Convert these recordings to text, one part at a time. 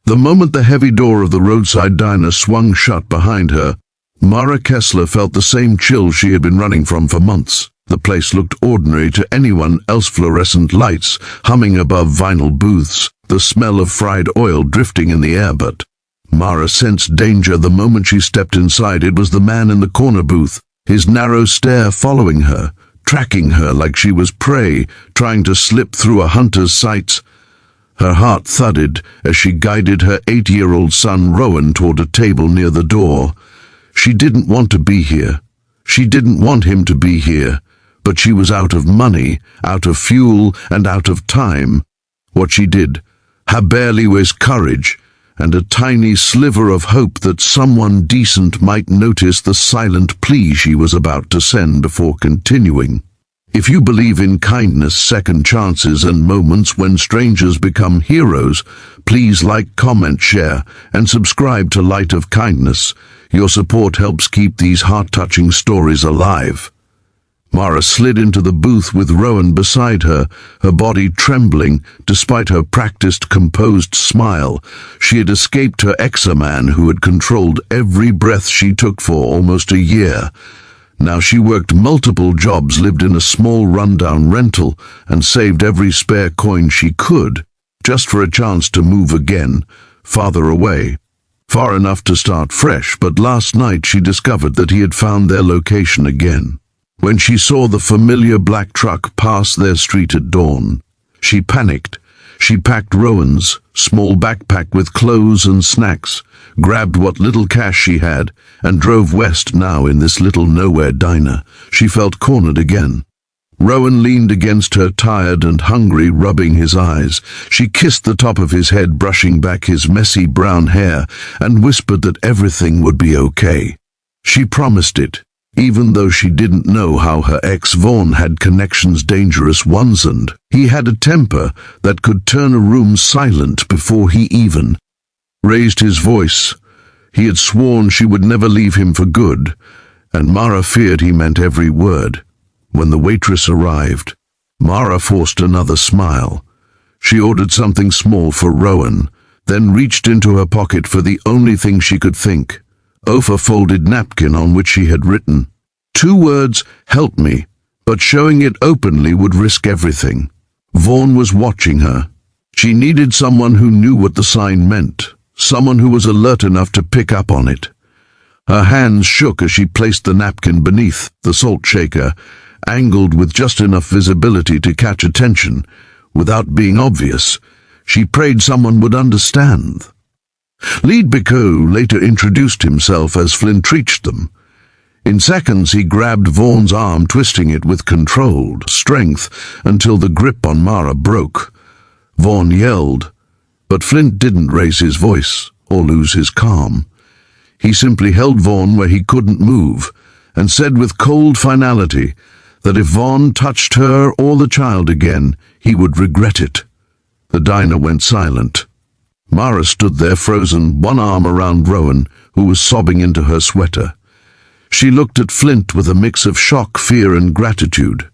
The moment the heavy door of the roadside diner swung shut behind her, Mara Kessler felt the same chill she had been running from for months. The place looked ordinary to anyone else, fluorescent lights humming above vinyl booths, the smell of fried oil drifting in the air, but Mara sensed danger the moment she stepped inside. It was the man in the corner booth, his narrow stare following her, tracking her like she was prey, trying to slip through a hunter's sights. Her heart thudded as she guided her 8-year-old son Rowan toward a table near the door. She didn't want to be here. She didn't want him to be here, but she was out of money, out of fuel, and out of time. What she did had barely was courage, and a tiny sliver of hope that someone decent might notice the silent plea she was about to send before continuing. If you believe in kindness, second chances, and moments when strangers become heroes, please like, comment, share, and subscribe to Light of Kindness. Your support helps keep these heart-touching stories alive. Mara slid into the booth with Rowan beside her, her body trembling despite her practiced, composed smile. She had escaped her ex-man who had controlled every breath she took for almost a year. Now she worked multiple jobs, lived in a small rundown rental, and saved every spare coin she could, just for a chance to move again, farther away. Far enough to start fresh, but last night she discovered that he had found their location again. When she saw the familiar black truck pass their street at dawn, she panicked. She packed Rowan's small backpack with clothes and snacks, grabbed what little cash she had, and drove west. Now in this little nowhere diner, she felt cornered again. Rowan leaned against her, tired and hungry, rubbing his eyes. She kissed the top of his head, brushing back his messy brown hair, and whispered that everything would be okay. She promised it, even though she didn't know how her ex Vaughn had connections, dangerous ones, and he had a temper that could turn a room silent before he even raised his voice. He had sworn she would never leave him for good, and Mara feared he meant every word. When the waitress arrived, Mara forced another smile. She ordered something small for Rowan, then reached into her pocket for the only thing she could think, a folded napkin on which she had written 2 words, "Help me," but showing it openly would risk everything. Vaughn was watching her. She needed someone who knew what the sign meant, someone who was alert enough to pick up on it. Her hands shook as she placed the napkin beneath the salt shaker, angled with just enough visibility to catch attention, without being obvious. She prayed someone would understand. Lead Bicot later introduced himself as Flint reached them. In seconds he grabbed Vaughn's arm, twisting it with controlled strength until the grip on Mara broke. Vaughn yelled, but Flint didn't raise his voice or lose his calm. He simply held Vaughn where he couldn't move and said with cold finality that if Vaughn touched her or the child again, he would regret it. The diner went silent. Mara stood there frozen, one arm around Rowan, who was sobbing into her sweater. She looked at Flint with a mix of shock, fear, and gratitude.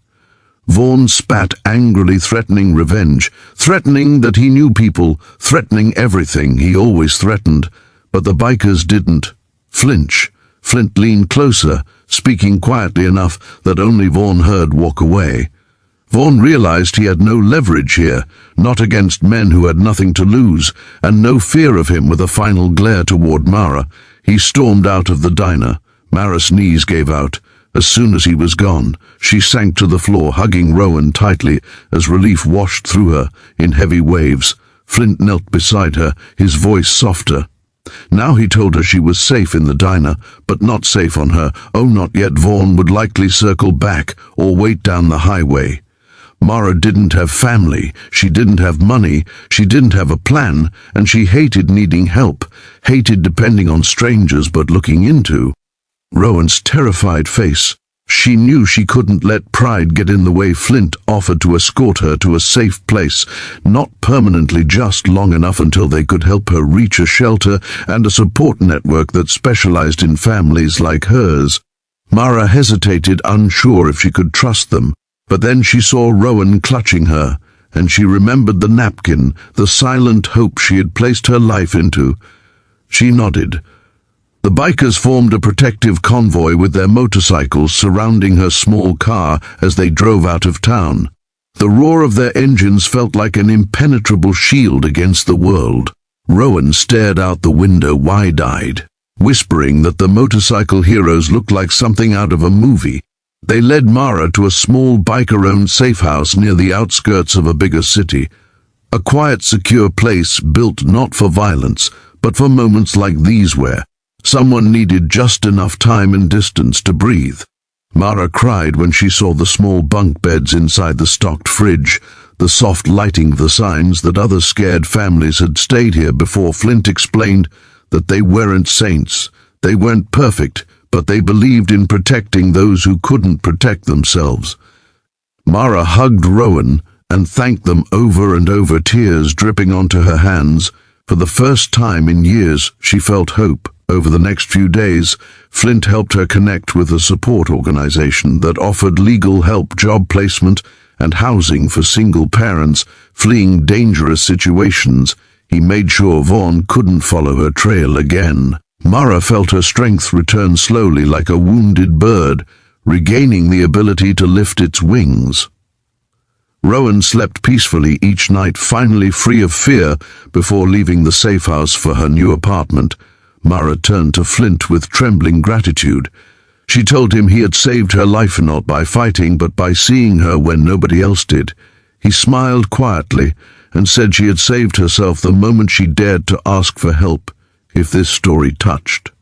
Vaughn spat angrily, threatening revenge, threatening that he knew people, threatening everything. He always threatened, but the bikers didn't flinch. Flint leaned closer, speaking quietly enough that only Vaughn heard, walk away. Vaughn realized he had no leverage here, not against men who had nothing to lose, and no fear of him. With a final glare toward Mara, he stormed out of the diner. Mara's knees gave out. As soon as he was gone, she sank to the floor, hugging Rowan tightly as relief washed through her in heavy waves. Flint knelt beside her, his voice softer. Now he told her she was safe in the diner, but not safe on her. Oh, not yet. Vaughn would likely circle back or wait down the highway. Mara didn't have family, she didn't have money, she didn't have a plan, and she hated needing help, hated depending on strangers but looking into Rowan's terrified face. She knew she couldn't let pride get in the way. Flint offered to escort her to a safe place, not permanently, just long enough until they could help her reach a shelter and a support network that specialized in families like hers. Mara hesitated, unsure if she could trust them. But then she saw Rowan clutching her, and she remembered the napkin, the silent hope she had placed her life into. She nodded. The bikers formed a protective convoy with their motorcycles surrounding her small car as they drove out of town. The roar of their engines felt like an impenetrable shield against the world. Rowan stared out the window wide-eyed, whispering that the motorcycle heroes looked like something out of a movie. They led Mara to a small biker-owned safe house near the outskirts of a bigger city. A quiet, secure place built not for violence, but for moments like these where someone needed just enough time and distance to breathe. Mara cried when she saw the small bunk beds inside the stocked fridge, the soft lighting of the signs that other scared families had stayed here before. Flint explained that they weren't saints, they weren't perfect, but they believed in protecting those who couldn't protect themselves. Mara hugged Rowan and thanked them over and over, tears dripping onto her hands. For the first time in years, she felt hope. Over the next few days, Flint helped her connect with a support organization that offered legal help, job placement, and housing for single parents fleeing dangerous situations. He made sure Vaughn couldn't follow her trail again. Mara felt her strength return slowly like a wounded bird, regaining the ability to lift its wings. Rowan slept peacefully each night, finally free of fear, before leaving the safe house for her new apartment. Mara turned to Flint with trembling gratitude. She told him he had saved her life not by fighting, but by seeing her when nobody else did. He smiled quietly and said she had saved herself the moment she dared to ask for help. If this story touched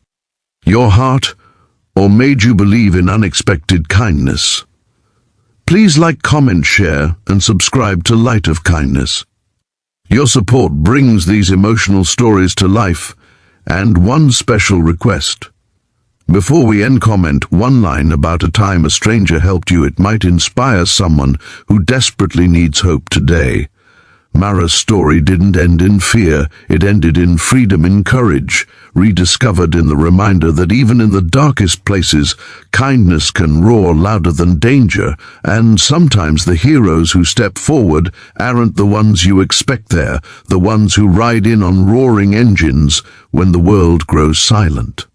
your heart or made you believe in unexpected kindness, please like, comment, share, and subscribe to Light of Kindness. Your support brings these emotional stories to life. And one special request. Before we end, comment one line about a time a stranger helped you. It might inspire someone who desperately needs hope today. Mara's story didn't end in fear, it ended in freedom, in courage, rediscovered in the reminder that even in the darkest places, kindness can roar louder than danger, and sometimes the heroes who step forward aren't the ones you expect. They're the ones who ride in on roaring engines when the world grows silent.